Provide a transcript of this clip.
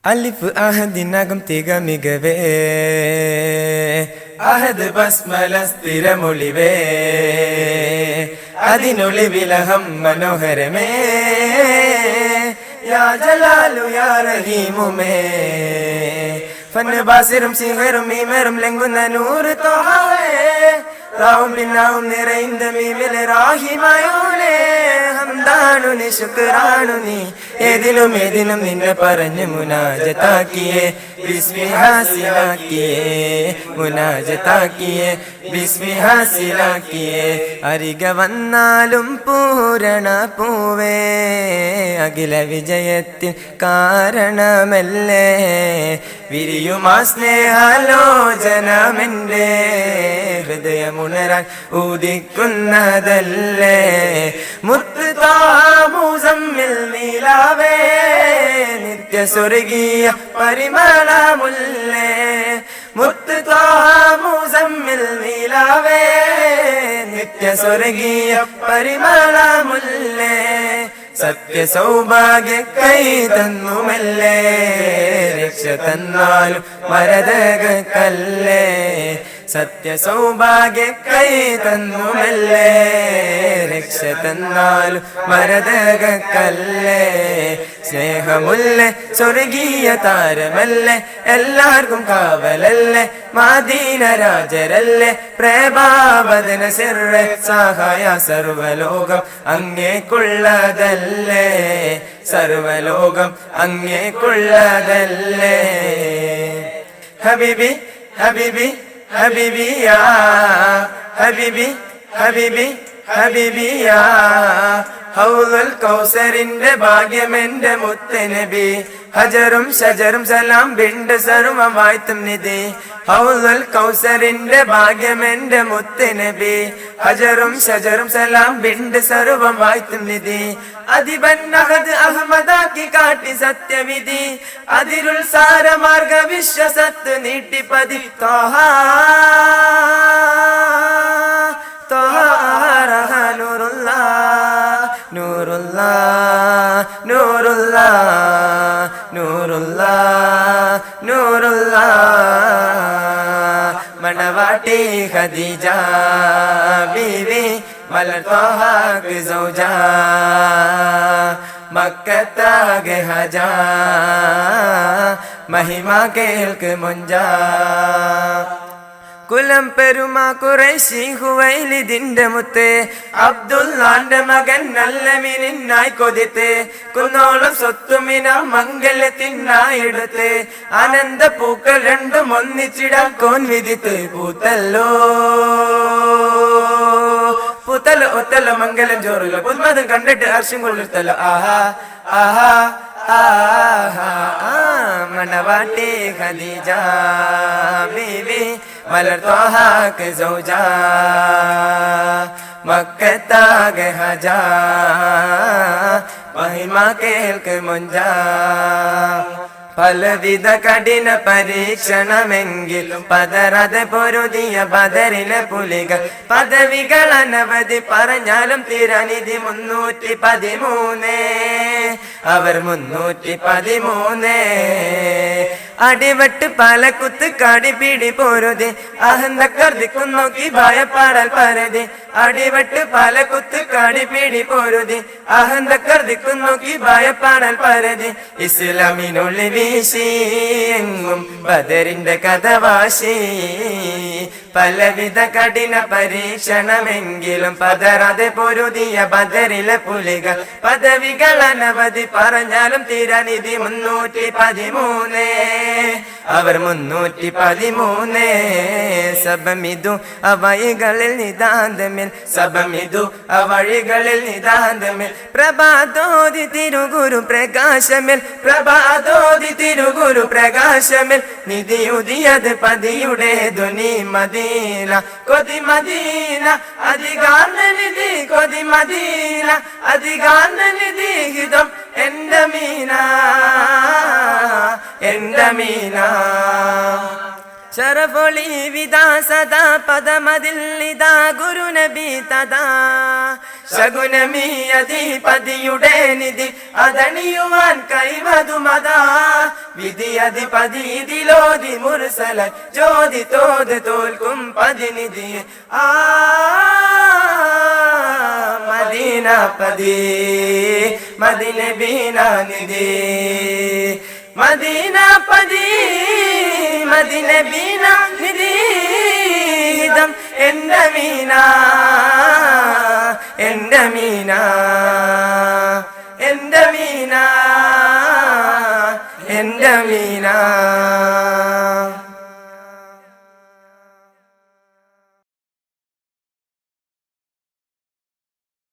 അലിഫ് അഹദിനകം തികമികവേ അഹദ് ബസ്മല സ്ഥിരമൊളിവേ അതിനൊളിവിലഹം മനോഹരമേ യാ ജലാലു യാ റഹീമുമേ ഫന്ന് ബാസിറും സിഹറും മീമറും ലംഘുന്ന നൂറ് തോഹവേ റാവും പിന്നാവും നിറൈന്ത മീമിലെ റാഹിമയോനെ ഹംദാണു നീ ശുക്രാണു നീ ഏതിലും ഏതിനും നിന്നെ പറഞ്ഞു മുനാജത്താക്കിയേ ബിസ്മി ഹാസിലാക്കിയേ മുനാജത്താക്കിയേ ബിസ്മി ഹാസിലാക്കിയേ അരിക വന്നാലും പൂരണ പൂവേ അഖില വിജയത്തിൻ കാരണമല്ലേ വിരിയുമാ സ്നേഹാലോചനമെന്റെ ഹൃദയമുണരാൻ ഉദിക്കുന്നതല്ലേ മുത്ത് താമൂസമ്മിൽ നീലാവേ നിത്യ സ്വർഗീയ പരിമളമുല്ലേ മുത്ത് താമൂസമ്മിൽ നീലാവേ നിത്യ സ്വർഗീയ പരിമളമുല്ലേ സത്യ സൗഭാഗ്യ കൈ തന്നുമല്ലേ രക്ഷ തന്നാലും മരതകല്ലേ സത്യ സൗഭാഗ്യ കൈ തന്നുമല്ലേ രക്ഷ തന്നാലും മരതകല്ലേ സ്നേഹമുല്ലേ സ്വർഗീയ താരമല്ലേ എല്ലാവർക്കും കാവലല്ലേ മാദീന രാജരല്ലേ പ്രേമാവദന സിർറെ സഹായ സർവലോകം അങ്ങേക്കുള്ളതല്ലേ സർവലോകം അങ്ങേക്കുള്ളതല്ലേ ഹബീബി ഹബീബി ഹബീബിയാ ഹബീബി ഹബീബി ഹബീബിയാ ഹൗലുൽ കൗസറിന്റെ ഭാഗ്യമെന്റെ മുത്തനബി ഹജറും ഷജറും സലാം ബിണ്ട് സർവം വാഴ്ത്തും നിധി ഹൗലുൽ കൗസറിന്റെ ഭാഗ്യമെന്റെ മുത്തനബി ഹജറും ഷജറും സലാം ബിണ്ട് സർവം വാഴ്ത്തും നിധി അതിബൻ അഹദ് അഹമ്മദാക്കി കാട്ടി സത്യവിധി അതിരുൾ സാരമാർഗ വിശ്വസത്ത് നീട്ടിപ്പതി തോഹാ നൂറുല്ലാഹ് നൂറുല്ലാഹ് നൂറുല്ലാഹ് നൂറുല്ലാഹ് മണവാട്ടി ഖദീജ ബീവി മലർ ത്വഹാക്ക് സൗജ മക്കത്താകെ ഹജ മഹിമ കേൾക്ക് മുഞ്ച കുലം പെരുമാ ഖുറൈശി ഹുവൈലിദിന്റെ മുത്ത് അബ്ദുല്ലാന്റെ മകൻ നല്ല മീനിനായി കൊതിത്ത് കുന്നോളം സ്വത്തുമിന മംഗല്യത്തിനായി എടുത്ത് ആനന്ദ പൂക്കൾ രണ്ടും ഒന്നിച്ചിടാൻ കോൻ വിധിത്ത് പൂത്തല്ലോ പൂത്തല്ലോ ഒത്തല്ലോ മംഗലം ചോറില്ലോ പുതുമതം കണ്ടിട്ട് ഹർഷം കൊള്ളിത്തല്ലോ ആഹാ ആഹാ മണവാട്ടി ഖദീജ ബീവി മലർ ത്വഹാക്ക് സൗജ മക്കത്താകെ ഹജ മഹിമ കേൾക്ക് മുഞ്ച പലവിധ കഠിന പരീക്ഷണമെങ്കിലും പതരാതെ പൊരുതിയ ബദറിലെ പുലികൾ പദവികൾ അനവധി പറഞ്ഞാലും തിരനിധി 313 അവർ 313 അടിവെട്ട് പലകുത്ത് കടിപിടി പൊരുതി അഹന്തക്കർദിക്കും നോക്കി ഭയപ്പാടൽ പരതി അടിവെട്ട് പലകുത്ത് കടിപിടി പൊരുതി അഹന്തക്കർദിക്കും നോക്കി ഭയപ്പാടൽ പരതി ഇസ്ലാമിനുള്ളിൽ വീശി എങ്ങും ബദറിന്റെ കഥ വാശി പലവിധ കഠിന പരീക്ഷണമെങ്കിലും പതരാതെ പൊരുതിയ ബദറിലെ പുലികൾ പദവികൾ അനവധി പറഞ്ഞാലും തിരനിധി 313 അവർ 313 സബമിതു അവഴികളിൽ നിതാന്തമിൽ സബമിതു അവഴികളിൽ നിതാന്തമിൽ പ്രഭാതോതി തിരുഗുരു പ്രകാശമിൽ പ്രഭാതോതി തിരുഗുരു പ്രകാശമിൽ നിധിയുതിയത് പതിയുടെ ധ്വനി മദീന കൊതി മദീന അധികാന്ത നിധി കൊതി മദീന അധികാന്ത നിധി ഹിതം എന്റെ മീന എന്റെ മീന ശരഫൊളി വിദാ സദാ പദമതിൽ നിദാ ഗുരു നബി തദാ ശകുനമീ അധിപതിയുടെ നിധി അതണിയുവാൻ കൈവതുമതാ വിധി അധിപതി ഇതിലോതി മുർസല ജ്യോതി തോത് തോൽക്കും പതിനിധി മദീന പതി മദിന ബീന നിധി മദീന പതി മദിന ബീന നിധി ഹിതം എന്റെ മീന എന്റെ മീന എന്റെ മീന എന്റെ മീന